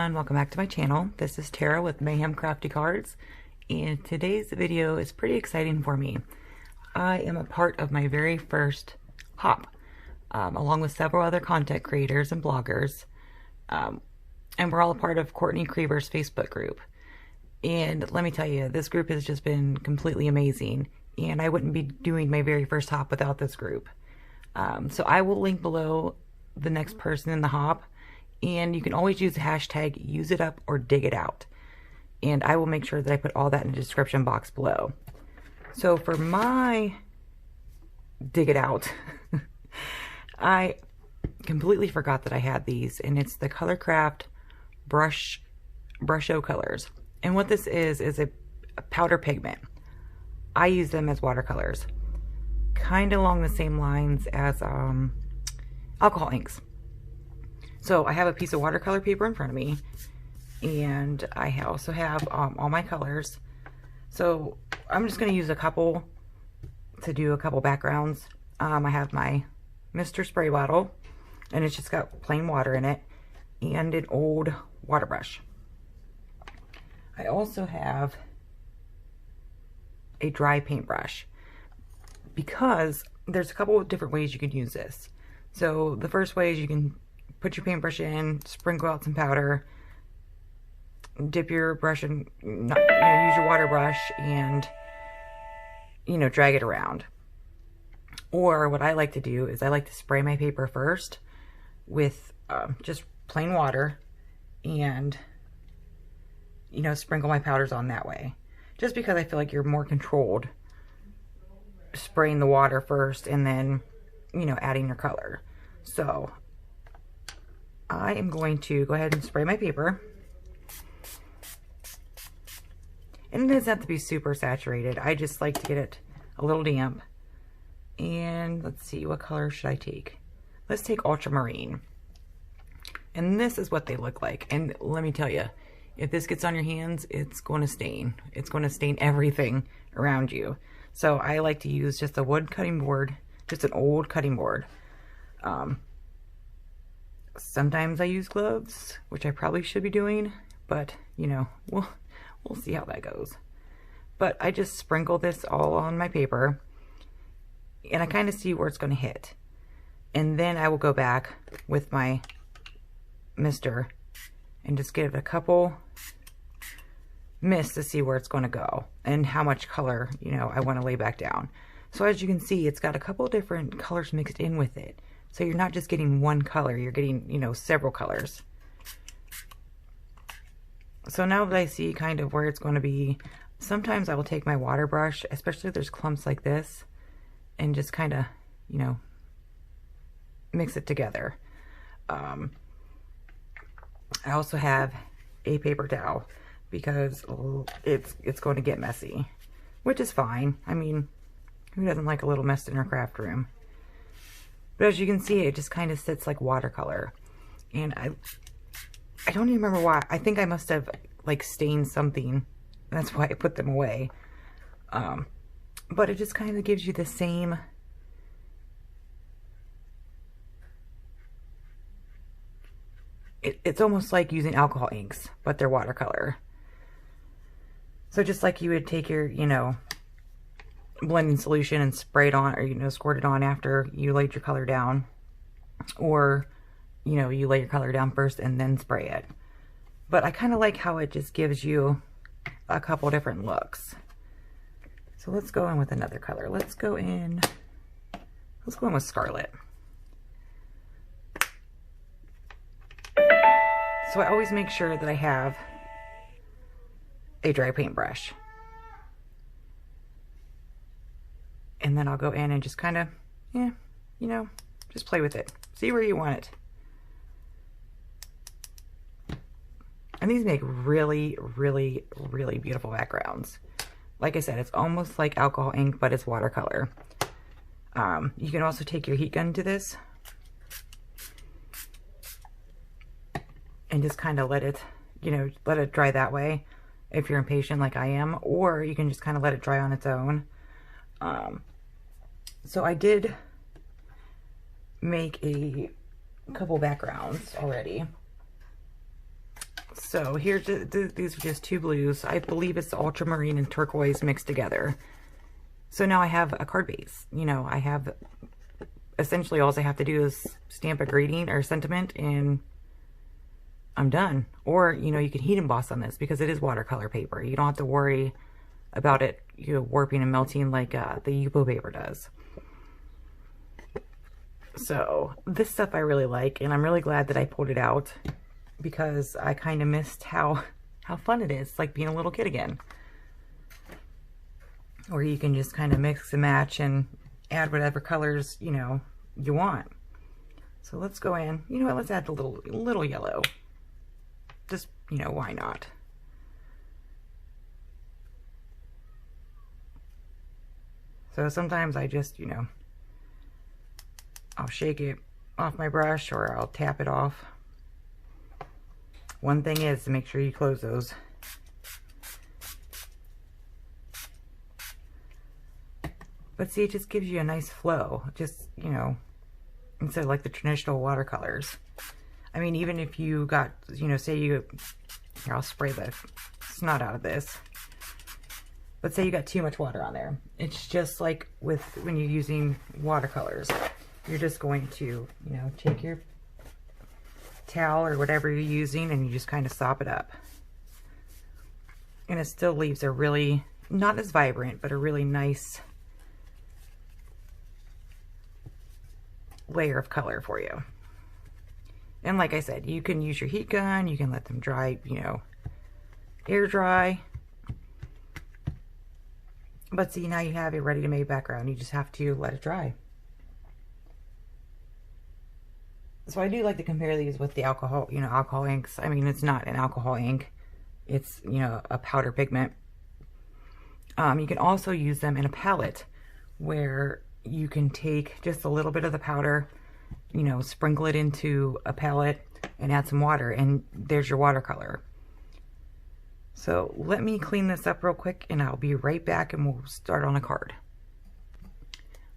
everyone, welcome back to my channel. This is Tara with Mayhem Crafty Cards, and today's video is pretty exciting for me. I am a part of my very first hop, along with several other content creators and bloggers, and we're all a part of Courtney Creever's Facebook group. And let me tell you, this group has just been completely amazing, and I wouldn't be doing my very first hop without this group. So I will link below the next person in the hop, and you can always use the hashtag use it up or dig it out, and I will make sure that I put all that in the description box below. So for my dig it out, I completely forgot that I had these, and it's the Colorcraft Brusho colors. And what this is a powder pigment. I use them as watercolors, kind of along the same lines as alcohol inks. So I have a piece of watercolor paper in front of me, and I also have all my colors. So I'm just going to use a couple to do a couple backgrounds. I have my Mr. Spray bottle, and it's just got plain water in it, and an old water brush. I also have a dry paintbrush, because there's a couple of different ways you can use this. So the first way is you can put your paintbrush in, sprinkle out some powder, dip your brush in, use your water brush, and drag it around. Or what I like to do is I like to spray my paper first with just plain water, and sprinkle my powders on that way, just because I feel like you're more controlled spraying the water first and then adding your color. So I am going to go ahead and spray my paper, and it doesn't have to be super saturated. I just like to get it a little damp. And let's see, what color should I take? Let's take ultramarine. And this is what they look like. And let me tell you, if this gets on your hands, it's going to stain. It's going to stain everything around you. So I like to use just a wood cutting board, just an old cutting board. Sometimes I use gloves, which I probably should be doing, but we'll see how that goes. But I just sprinkle this all on my paper, and I kind of see where it's going to hit. And then I will go back with my mister and just give it a couple mists to see where it's going to go and how much color I want to lay back down. So as you can see, it's got a couple different colors mixed in with it. So you're not just getting one color, you're getting several colors. So now that I see kind of where it's going to be, sometimes I will take my water brush, especially if there's clumps like this, and just kind of mix it together. I also have a paper towel, because it's going to get messy, which is fine. I mean, who doesn't like a little mess in her craft room? But as you can see, it just kind of sits like watercolor. And I don't even remember why. I think I must have stained something. That's why I put them away. But it just kind of gives you the same it's almost like using alcohol inks, but they're watercolor. So just like you would take your, blending solution and spray it on, or, squirt it on after you laid your color down. Or, you lay your color down first and then spray it. But I kind of like how it just gives you a couple different looks. So let's go in with another color. Let's go in with Scarlet. So I always make sure that I have a dry paintbrush. And then I'll go in and just kind of, just play with it. See where you want it. And these make really, really, really beautiful backgrounds. Like I said, it's almost like alcohol ink, but it's watercolor. You can also take your heat gun to this and just kind of let it dry that way if you're impatient like I am, or you can just kind of let it dry on its own. So I did make a couple backgrounds already. So here's these are just two blues. I believe it's ultramarine and turquoise mixed together. So now I have a card base. You know, I have essentially all I have to do is stamp a greeting or sentiment and I'm done. Or, you know, you can heat emboss on this because it is watercolor paper. You don't have to worry about it, you know, warping and melting like the Yupo paper does. So this stuff I really like, and I'm really glad that I pulled it out because I kind of missed how fun it is, like being a little kid again. Or you can just kind of mix and match and add whatever colors, you know, you want. So let's go in. You know what? Let's add the little yellow. Just, you know, why not? So sometimes I just, you know, I'll shake it off my brush or I'll tap it off. One thing is to make sure you close those. But see, it just gives you a nice flow. Just, you know, instead of like the traditional watercolors. I mean, even if you got, you know, say you, here, I'll spray the snot out of this. But say you got too much water on there. It's just like with when you're using watercolors. You're just going to, you know, take your towel or whatever you're using and you just kind of sop it up. And it still leaves a really, not as vibrant, but a really nice layer of color for you. And like I said, you can use your heat gun, you can let them dry, you know, air dry. But see, now you have a ready to made background. You just have to let it dry. So I do like to compare these with the alcohol, you know, alcohol inks. I mean, it's not an alcohol ink. It's, you know, a powder pigment. You can also use them in a palette where you can take just a little bit of the powder, you know, sprinkle it into a palette and add some water and there's your watercolor. So let me clean this up real quick and I'll be right back and we'll start on a card.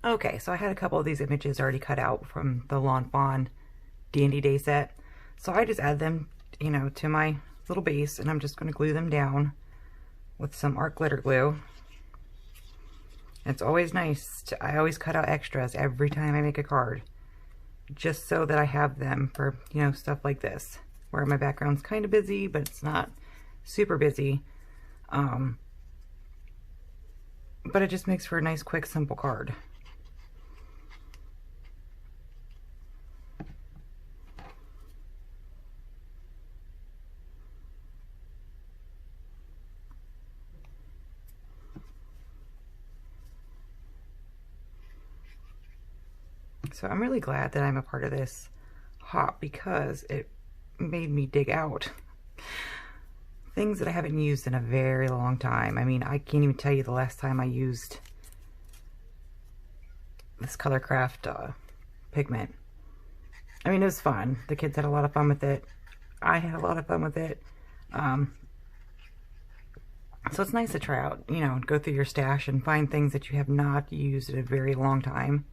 Okay, so I had a couple of these images already cut out from the Lawn Fawn Dandy Day set. So I just add them, you know, to my little base and I'm just going to glue them down with some art glitter glue. It's always nice to, I always cut out extras every time I make a card, just so that I have them for, you know, stuff like this, where my background's kind of busy, but it's not super busy. But it just makes for a nice, quick, simple card. So I'm really glad that I'm a part of this hop because it made me dig out things that I haven't used in a very long time. I mean, I can't even tell you the last time I used this Colorcraft pigment. I mean, it was fun. The kids had a lot of fun with it. I had a lot of fun with it. So it's nice to try out, you know, go through your stash and find things that you have not used in a very long time.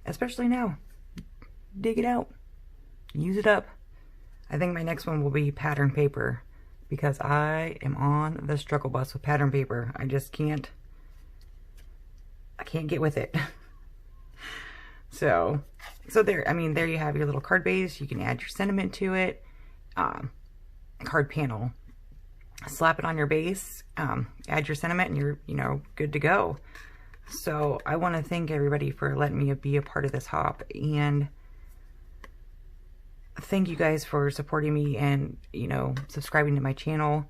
Especially now. Dig it out. Use it up. I think my next one will be pattern paper because I am on the struggle bus with pattern paper. I just can't, I can't get with it. So there, I mean, there you have your little card base. You can add your sentiment to it. Card panel. Slap it on your base, add your sentiment, and you're, you know, good to go. So I want to thank everybody for letting me be a part of this hop, and thank you guys for supporting me and, you know, subscribing to my channel.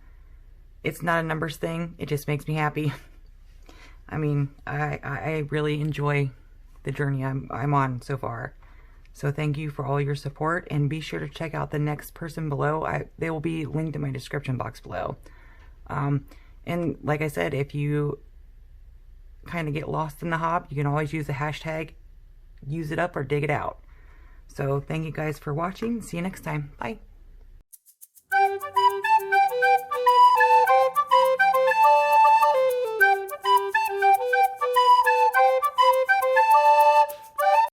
It's not a numbers thing. It just makes me happy. I mean, I really enjoy the journey I'm on so far. So thank you for all your support, and be sure to check out the next person below. They will be linked in my description box below. And like I said, if you kind of get lost in the hop, you can always use the hashtag, use it up or dig it out. So thank you guys for watching. See you next time. Bye.